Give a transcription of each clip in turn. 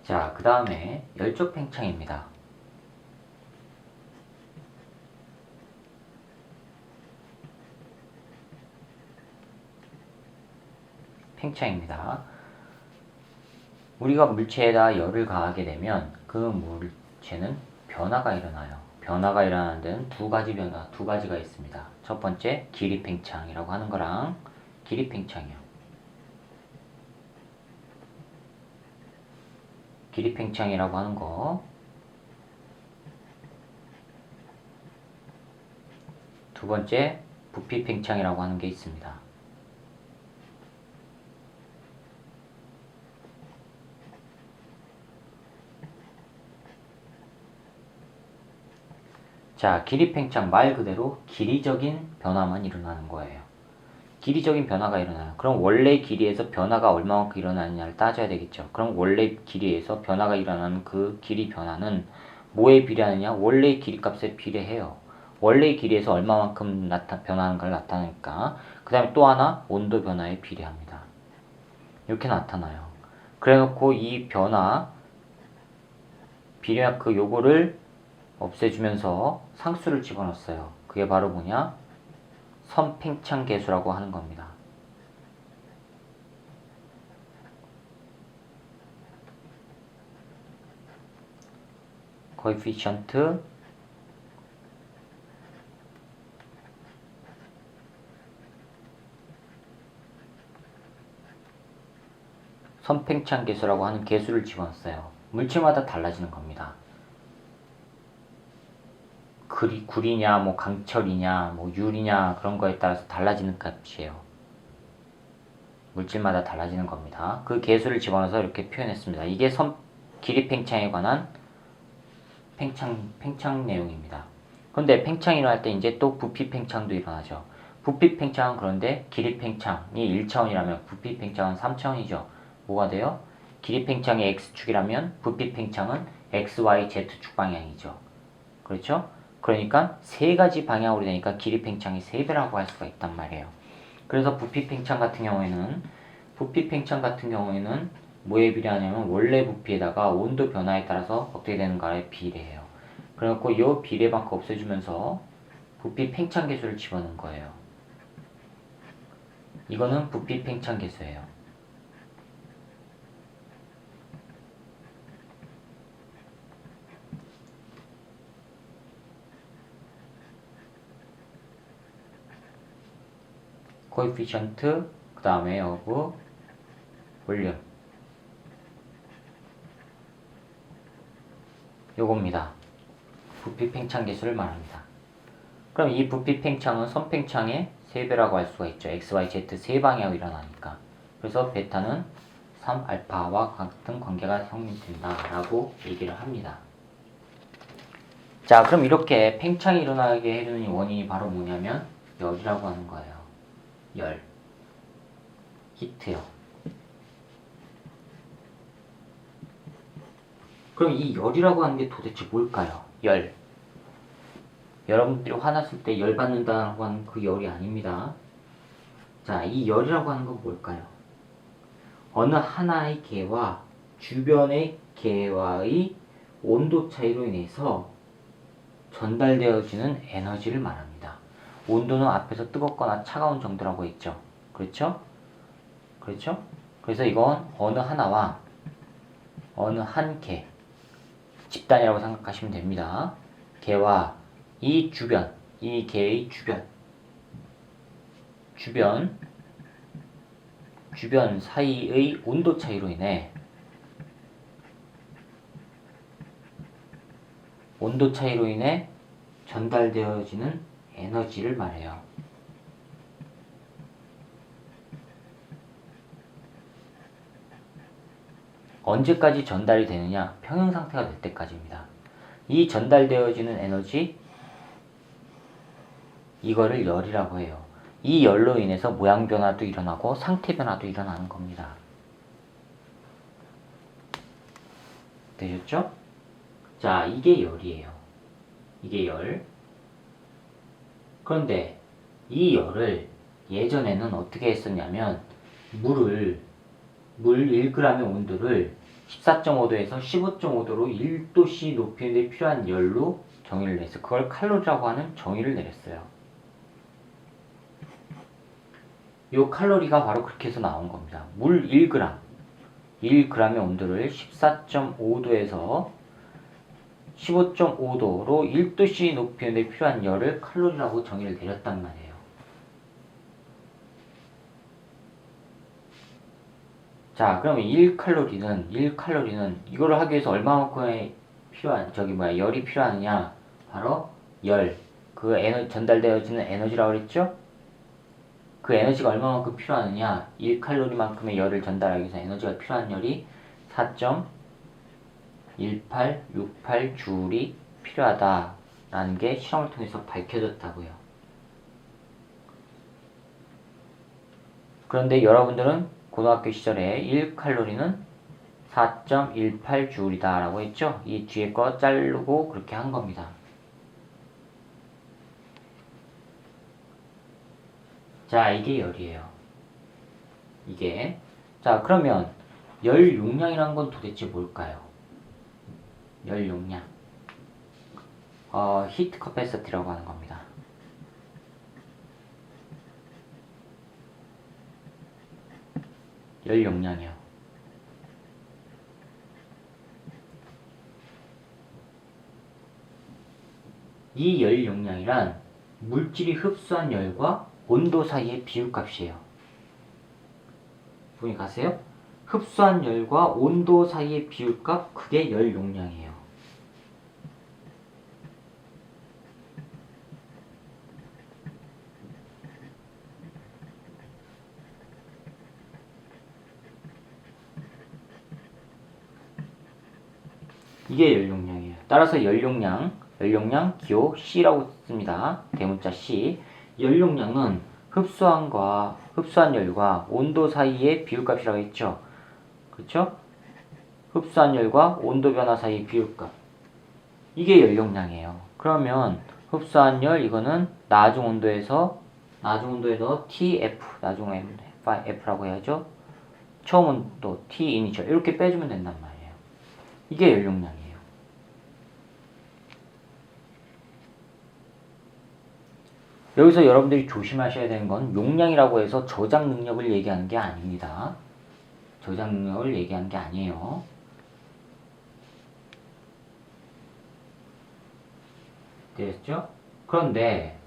자, 그 다음에 열쪽 팽창입니다. 팽창입니다. 우리가 물체에다 열을 가하게 되면 그 물체는 변화가 일어나요. 변화가 일어나는 데는 두 가지가 있습니다. 첫 번째, 길이 팽창이라고 하는 거랑 길이 팽창이요. 길이 팽창이라고 하는 거. 두 번째, 부피 팽창이라고 하는 게 있습니다. 자, 길이 팽창 말 그대로 길이적인 변화만 일어나는 거예요. 길이적인 변화가 일어나요. 그럼 원래 길이에서 변화가 얼마만큼 일어나느냐를 따져야 되겠죠. 그럼 원래 길이에서 변화가 일어나는 그 길이 변화는 뭐에 비례하느냐? 원래 길이값에 비례해요. 원래 길이에서 얼마만큼 변화하는가를 나타내니까. 그 다음에 또 하나 온도 변화에 비례합니다. 이렇게 나타나요. 그래놓고 이 변화 비례 요거를 없애주면서 상수를 집어넣었어요. 그게 바로 뭐냐? 선팽창 계수라고 하는 겁니다. coefficient 선팽창 계수라고 하는 계수를 집어넣었어요. 물체마다 달라지는 겁니다. 구리냐, 뭐 강철이냐, 뭐 유리냐 그런 거에 따라서 달라지는 값이에요. 물질마다 달라지는 겁니다. 그 계수를 집어넣어서 이렇게 표현했습니다. 이게 길이 팽창에 관한 팽창 내용입니다. 그런데 팽창이 일어날 때 이제 또 부피 팽창도 일어나죠. 부피 팽창은 그런데 길이 팽창이 1차원이라면 부피 팽창은 3차원이죠. 뭐가 돼요? 길이 팽창이 X축이라면 부피 팽창은 X, Y, Z축 방향이죠. 그렇죠? 그러니까 세 가지 방향으로 되니까 길이 팽창이 3배라고 할 수가 있단 말이에요. 그래서 부피 팽창 같은 경우에는 뭐에 비례하냐면 원래 부피에다가 온도 변화에 따라서 어떻게 되는가에 비례해요. 그래갖고 이 비례만큼 없애주면서 부피 팽창 계수를 집어넣은 거예요. 이거는 부피 팽창 계수예요. coefficient 그 다음에 of 볼륨 요겁니다. 부피 팽창 계수를 말합니다. 그럼 이 부피 팽창은 선팽창의 3배라고 할 수가 있죠. X, Y, Z 세 방향으로 일어나니까. 그래서 베타는 3알파와 같은 관계가 성립된다 라고 얘기를 합니다. 자, 그럼 이렇게 팽창이 일어나게 해주는 원인이 바로 뭐냐면 열이라고 하는 거예요. 열, 히트요. 그럼 이 열이라고 하는 게 도대체 뭘까요? 열. 여러분들이 화났을 때 열 받는다고 하는 그 열이 아닙니다. 자, 이 열이라고 하는 건 뭘까요? 어느 하나의 개와 주변의 개와의 온도 차이로 인해서 전달되어지는 에너지를 말합니다. 온도는 앞에서 뜨겁거나 차가운 정도라고 했죠. 그렇죠? 그렇죠? 그래서 이건 어느 하나와 어느 한 개, 집단이라고 생각하시면 됩니다. 개와 이 주변, 이 개의 주변 사이의 온도 차이로 인해 전달되어지는 에너지를 말해요. 언제까지 전달이 되느냐? 평형 상태가 될 때까지입니다. 이 전달되어지는 에너지, 이거를 열이라고 해요. 이 열로 인해서 모양 변화도 일어나고 상태 변화도 일어나는 겁니다. 되셨죠? 자, 이게 열이에요. 이게 열. 그런데 이 열을 예전에는 어떻게 했었냐면 물 1g의 온도를 14.5도에서 15.5도로 1도씨 높이는 데 필요한 열로 정의를 내서 그걸 칼로리라고 하는 정의를 내렸어요. 이 칼로리가 바로 그렇게 해서 나온 겁니다. 물 1g, 1g의 온도를 14.5도에서 15.5도로 1도씨 높이는 데 필요한 열을 칼로리라고 정의를 내렸단 말이에요. 자, 그러면 1칼로리는 이거를 하기 위해서 얼마만큼의 열이 필요하느냐? 바로 열. 그 전달되어지는 에너지라고 그랬죠? 그 에너지가 얼마만큼 필요하느냐? 1칼로리만큼의 열을 전달하기 위해서 에너지가 필요한 열이 4.1868 줄이 필요하다라는 게 실험을 통해서 밝혀졌다고요. 그런데 여러분들은 고등학교 시절에 1칼로리는 4.18 줄이다 라고 했죠? 이 뒤에 거 자르고 그렇게 한 겁니다. 자, 이게 열이에요. 이게. 자, 그러면 열 용량이란 건 도대체 뭘까요? 열 용량. 히트 커패시티라고 하는 겁니다. 열 용량이요. 이 열 용량이란 물질이 흡수한 열과 온도 사이의 비율값이에요. 보니 가세요? 흡수한 열과 온도 사이의 비율값, 그게 열 용량이에요. 이게 열 용량이에요. 따라서 열 용량 기호 C라고 씁니다. 대문자 C. 열 용량은 흡수한 열과 온도 사이의 비율값이라고 했죠. 그렇죠? 흡수한 열과 온도 변화 사이의 비율값. 이게 열 용량이에요. 그러면 흡수한 열, 이거는 나중 온도에서 TF, 나중 F라고 해야죠. 처음 온도 T 이니셜 이렇게 빼주면 된단 말이에요. 이게 열 용량이에요. 여기서 여러분들이 조심하셔야 되는 건 용량이라고 해서 저장 능력을 얘기하는 게 아닙니다. 저장 능력을 얘기하는 게 아니에요. 됐죠? 그런데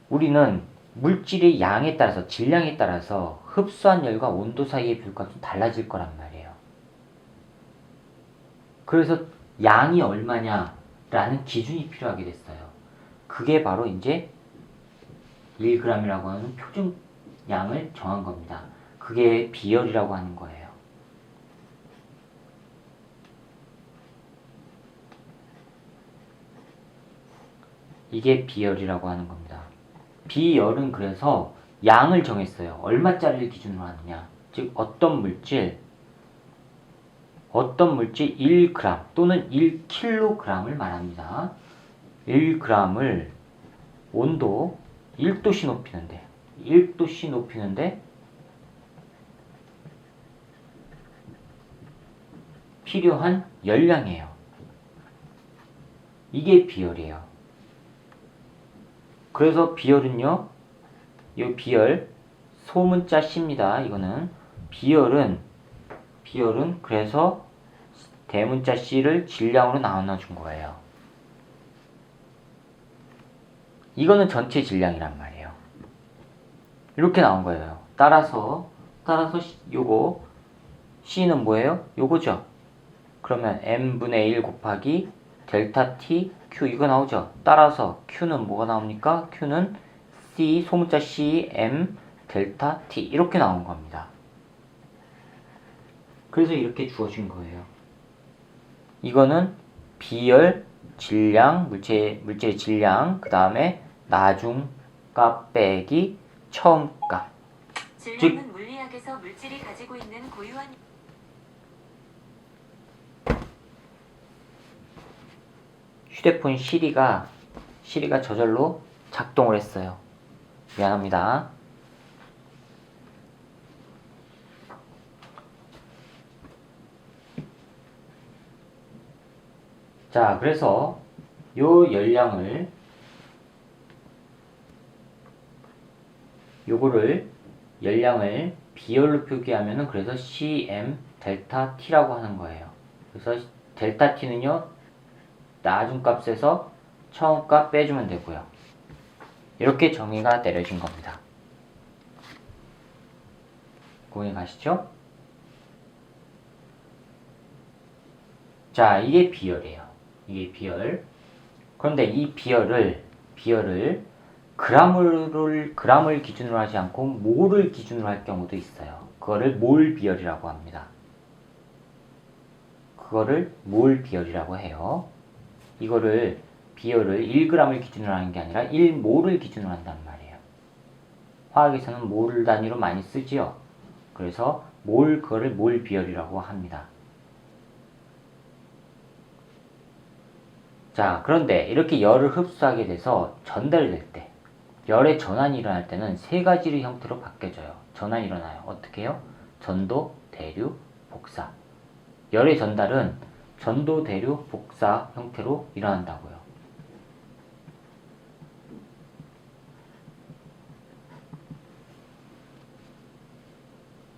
우리는 물질의 양에 따라서, 질량에 따라서 흡수한 열과 온도 사이의 비율값이 달라질 거란 말이에요. 그래서 양이 얼마냐라는 기준이 필요하게 됐어요. 그게 바로 이제 1g이라고 하는 표준 양을 정한 겁니다. 그게 비열이라고 하는 거예요. 이게 비열이라고 하는 겁니다. 비열은 그래서 양을 정했어요. 얼마짜리를 기준으로 하느냐. 즉 어떤 물질 1g 또는 1kg을 말합니다. 1g을 온도 1도씨 높이는데 필요한 열량이에요. 이게 비열이에요. 그래서 비열은요, 이 비열 소문자 C입니다. 이거는 비열은 그래서 대문자 C를 질량으로 나눠준 거예요. 이거는 전체 질량이란 말이에요. 이렇게 나온 거예요. 따라서 요거 C는 뭐예요? 요거죠. 그러면 m분의 1 곱하기 델타 T Q 이거 나오죠. 따라서 Q는 뭐가 나옵니까? Q는 C 소문자 C M 델타 T 이렇게 나온 겁니다. 그래서 이렇게 주어진 거예요. 이거는 비열, 질량, 물질의 질량, 그 다음에 나중값 빼기 처음값. 질량은 물리학에서 물질이 가지고 있는 고유한 휴대폰 시리가 저절로 작동을 했어요. 미안합니다. 자, 그래서 요 열량을 열량을 비열로 표기하면은 그래서 cm 델타 t라고 하는 거예요. 그래서 델타 t는요 나중 값에서 처음 값 빼주면 되고요. 이렇게 정의가 내려진 겁니다. 고민 가시죠? 자, 이게 비열이에요. 이게 비열. 그런데 이 비열을 그람을 기준으로 하지 않고 몰을 기준으로 할 경우도 있어요. 그거를 몰 비열이라고 합니다. 그거를 몰 비열이라고 해요. 이거를 비열을 1g을 기준으로 하는 게 아니라 1몰을 기준으로 한단 말이에요. 화학에서는 몰 단위로 많이 쓰지요. 그래서 그거를 몰 비열이라고 합니다. 자, 그런데 이렇게 열을 흡수하게 돼서 전달될 때, 열의 전환이 일어날 때는 세 가지의 형태로 바뀌어져요. 전환이 일어나요. 어떻게 해요? 전도, 대류, 복사. 열의 전달은 전도, 대류, 복사 형태로 일어난다고요.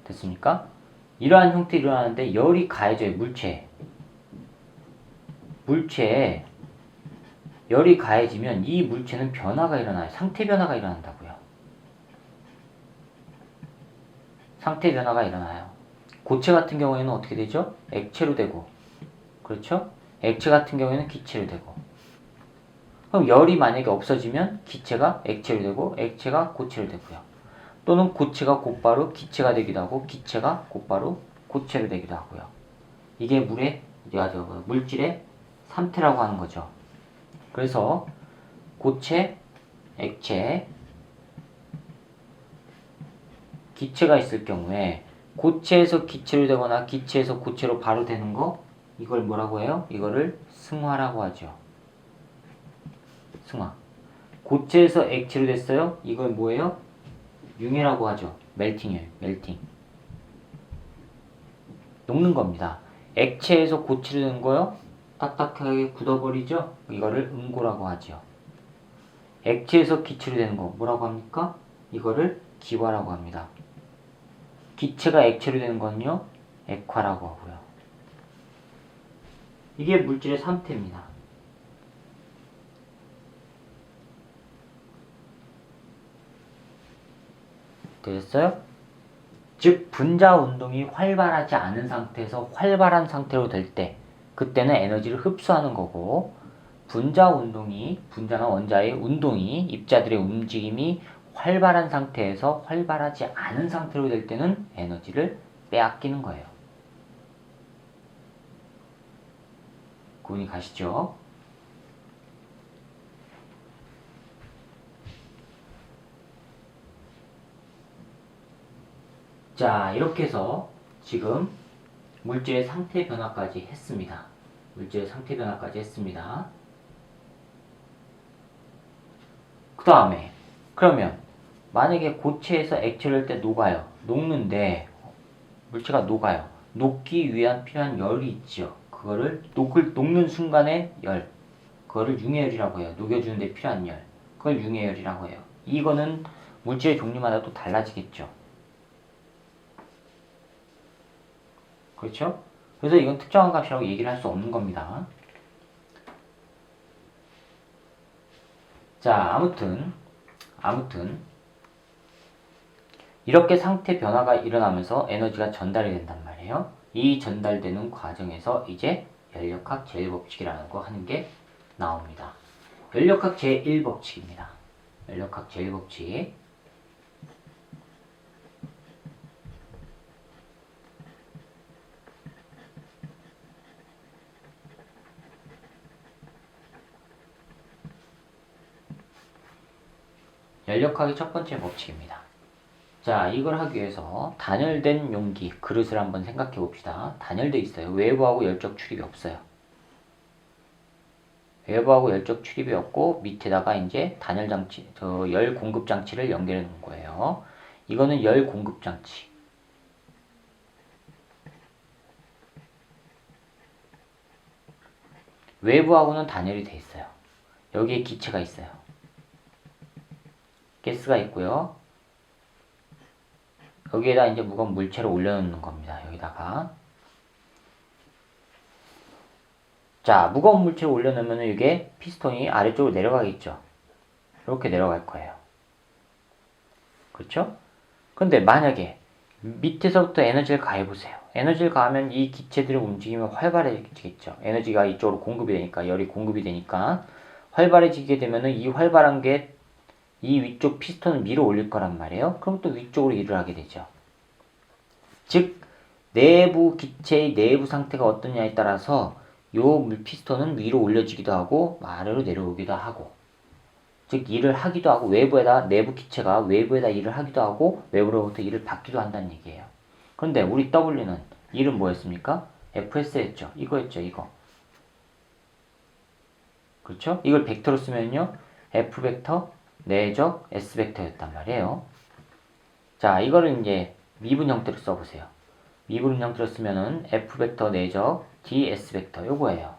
됐습니까? 이러한 형태로 일어나는데 열이 가해져요. 물체에 열이 가해지면 이 물체는 변화가 일어나요. 상태 변화가 일어난다고요. 상태 변화가 일어나요. 고체 같은 경우에는 어떻게 되죠? 액체로 되고, 그렇죠? 액체 같은 경우에는 기체로 되고. 그럼 열이 만약에 없어지면 기체가 액체로 되고, 액체가 고체로 되고요. 또는 고체가 곧바로 기체가 되기도 하고, 기체가 곧바로 고체로 되기도 하고요. 이게 물질의 상태라고 하는 거죠. 그래서 고체, 액체, 기체가 있을 경우에 고체에서 기체로 되거나 기체에서 고체로 바로 되는 거, 이걸 뭐라고 해요? 이거를 승화라고 하죠. 승화. 고체에서 액체로 됐어요? 이걸 뭐예요? 융해라고 하죠. 멜팅이에요. 멜팅. 녹는 겁니다. 액체에서 고체로 된 거요? 딱딱하게 굳어버리죠? 이거를 응고라고 하죠. 액체에서 기체로 되는 거 뭐라고 합니까? 이거를 기화라고 합니다. 기체가 액체로 되는 건요, 액화라고 하고요. 이게 물질의 상태입니다. 되셨어요? 즉 분자 운동이 활발하지 않은 상태에서 활발한 상태로 될 때, 그때는 에너지를 흡수하는 거고, 분자나 원자의 운동이, 입자들의 움직임이 활발한 상태에서 활발하지 않은 상태로 될 때는 에너지를 빼앗기는 거예요. 구분이 가시죠? 자, 이렇게 해서 지금 물질의 상태 변화까지 했습니다. 그 다음에 그러면 만약에 고체에서 액체를 할 때 녹아요. 녹는데 물체가 녹아요. 녹기 위한 필요한 열이 있죠. 그거를 녹는 순간의 열, 그거를 융해열이라고 해요. 녹여주는 데 필요한 열, 그걸 융해열이라고 해요. 이거는 물질의 종류마다 또 달라지겠죠. 그렇죠? 그래서 이건 특정한 값이라고 얘기를 할 수 없는 겁니다. 자, 아무튼 이렇게 상태 변화가 일어나면서 에너지가 전달이 된단 말이에요. 이 전달되는 과정에서 이제 연력학 제1법칙이라는 거 하는 게 나옵니다. 연력학 제1법칙입니다. 연력학 제1법칙. 연력학의 첫 번째 법칙입니다. 자, 이걸 하기 위해서 단열된 용기, 그릇을 한번 생각해 봅시다. 단열돼 있어요. 외부하고 열적 출입이 없어요. 외부하고 열적 출입이 없고 밑에다가 이제 단열 장치, 열 공급 장치를 연결해 놓은 거예요. 이거는 열 공급 장치. 외부하고는 단열이 돼 있어요. 여기에 기체가 있어요. 가스가 있고요. 여기에다 이제 무거운 물체를 올려놓는 겁니다. 여기다가. 자, 무거운 물체를 올려놓으면 이게 피스톤이 아래쪽으로 내려가겠죠. 이렇게 내려갈 거예요. 그렇죠? 근데 만약에 밑에서부터 에너지를 가해보세요. 에너지를 가하면 이 기체들이 움직이면 활발해지겠죠. 에너지가 이쪽으로 공급이 되니까, 열이 공급이 되니까 활발해지게 되면은 이 활발한 게 이 위쪽 피스톤을 밀어 올릴 거란 말이에요. 그럼 또 위쪽으로 일을 하게 되죠. 즉 내부 기체의 내부 상태가 어떠냐에 따라서 요 피스톤은 위로 올려지기도 하고 아래로 내려오기도 하고, 즉 일을 하기도 하고, 외부에다 내부 기체가 외부에다 일을 하기도 하고 외부로부터 일을 받기도 한다는 얘기예요. 그런데 우리 W는 일은 뭐였습니까? FS였죠. 이거였죠. 이거. 그렇죠? 이걸 벡터로 쓰면요, F 벡터 내적 S 벡터였단 말이에요. 자, 이거를 이제 미분 형태로 써보세요. 미분 형태로 쓰면은 F 벡터 내적 ds 벡터 요거예요.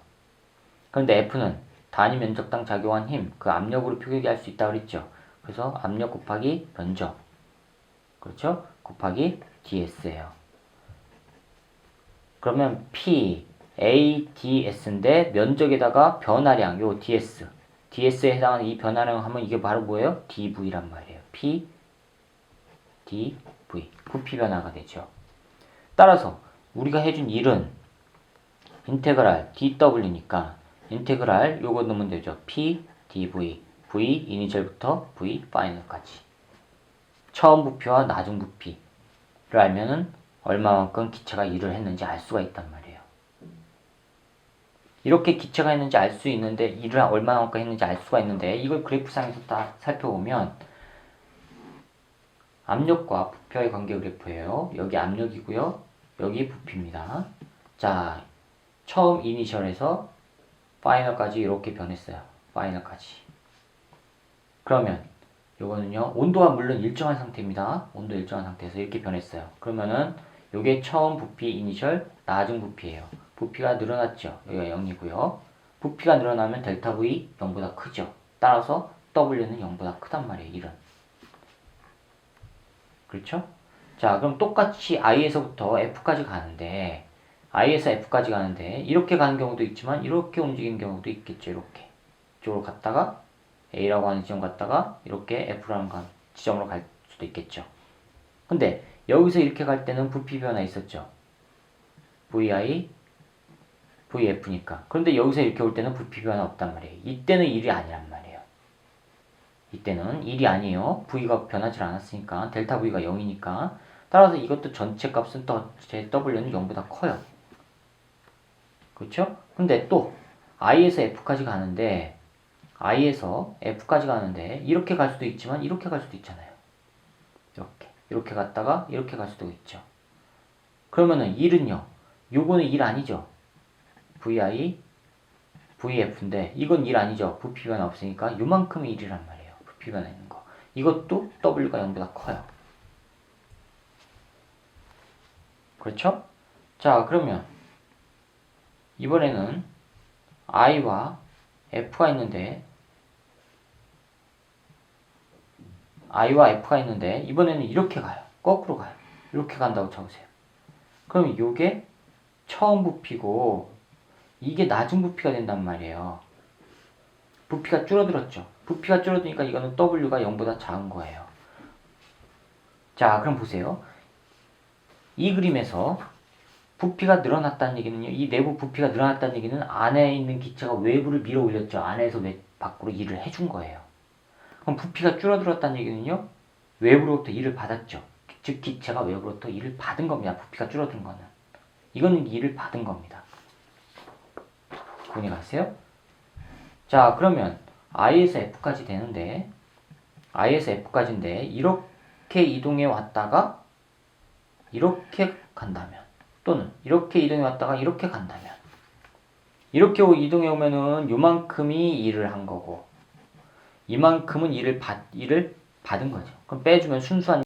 그런데 F는 단위 면적당 작용한 힘, 그 압력으로 표기할 수 있다고 그랬죠. 그래서 압력 곱하기 면적, 그렇죠? 곱하기 ds예요. 그러면 P, A, ds인데 면적에다가 변화량, 요 ds, ds에 해당하는 이 변화량 하면 이게 바로 뭐예요? dv란 말이에요. P, dv, 부피 변화가 되죠. 따라서 우리가 해준 일은 인테그랄 dw니까 인테그랄 요거 넣으면 되죠. P, dv, v 이니셜부터 v 파이널까지. 처음 부피와 나중 부피를 알면은 얼마만큼 기체가 일을 했는지 알 수가 있단 말이에요. 이렇게 기체가 했는지 알 수 있는데, 일을 얼마만큼 했는지 알 수가 있는데, 이걸 그래프상에서 다 살펴보면 압력과 부피와의 관계 그래프예요. 여기 압력이고요. 여기 부피입니다. 자, 처음 이니셜에서 파이널까지 이렇게 변했어요. 파이널까지. 그러면 요거는요, 온도가 물론 일정한 상태입니다. 온도 일정한 상태에서 이렇게 변했어요. 그러면은 요게 처음 부피 이니셜, 나중 부피예요. 부피가 늘어났죠. 여기가 0이고요. 부피가 늘어나면 델타 V 0보다 크죠. 따라서 W는 0보다 크단 말이에요. 이런. 그렇죠? 자, 그럼 똑같이 I에서부터 F까지 가는데, I에서 F까지 가는데 이렇게 가는 경우도 있지만 이렇게 움직이는 경우도 있겠죠. 이렇게 이쪽으로 갔다가 A라고 하는 지점 갔다가 이렇게 F라는 지점으로 갈 수도 있겠죠. 근데 여기서 이렇게 갈 때는 부피 변화 있었죠. VI, VF니까. 그런데 여기서 이렇게 올 때는 부피 변화 없단 말이에요. 이때는 일이 아니란 말이에요. 이때는 일이 아니에요. V가 변하지 않았으니까. 델타 V가 0이니까. 따라서 이것도 전체 값은 제 W는 0보다 커요. 그렇죠? 근데 또 I에서 F까지 가는데, I에서 F까지 가는데 이렇게 갈 수도 있지만 이렇게 갈 수도 있잖아요. 이렇게 갔다가 이렇게 갈 수도 있죠. 그러면은 일은요, 요거는 일 아니죠. VI, VF인데 이건 일 아니죠. 부피 변화 없으니까 요만큼이 일이란 말이에요. 부피 변화 있는 거. 이것도 W가 0보다 커요. 그렇죠? 자, 그러면 이번에는 I와 F가 있는데, I와 F가 있는데 이번에는 이렇게 가요. 거꾸로 가요. 이렇게 간다고 쳐보세요. 그럼 이게 처음 부피고 이게 나중 부피가 된단 말이에요. 부피가 줄어들었죠. 부피가 줄어드니까 이거는 W가 0보다 작은 거예요. 자, 그럼 보세요. 이 그림에서 부피가 늘어났다는 얘기는요, 이 내부 부피가 늘어났다는 얘기는 안에 있는 기체가 외부를 밀어 올렸죠. 안에서 밖으로 일을 해준 거예요. 그럼 부피가 줄어들었다는 얘기는요, 외부로부터 일을 받았죠. 즉 기체가 외부로부터 일을 받은 겁니다. 부피가 줄어든 거는. 이거는 일을 받은 겁니다. 구분이 가세요? 자, 그러면 I에서 F까지 되는데, I에서 F까지인데 이렇게 이동해 왔다가 이렇게 간다면, 또는 이렇게 이동해 왔다가 이렇게 간다면, 이렇게 이동해 오면은 요만큼이 일을 한 거고 이만큼은 일을 받은 거죠. 그럼 빼주면 순수한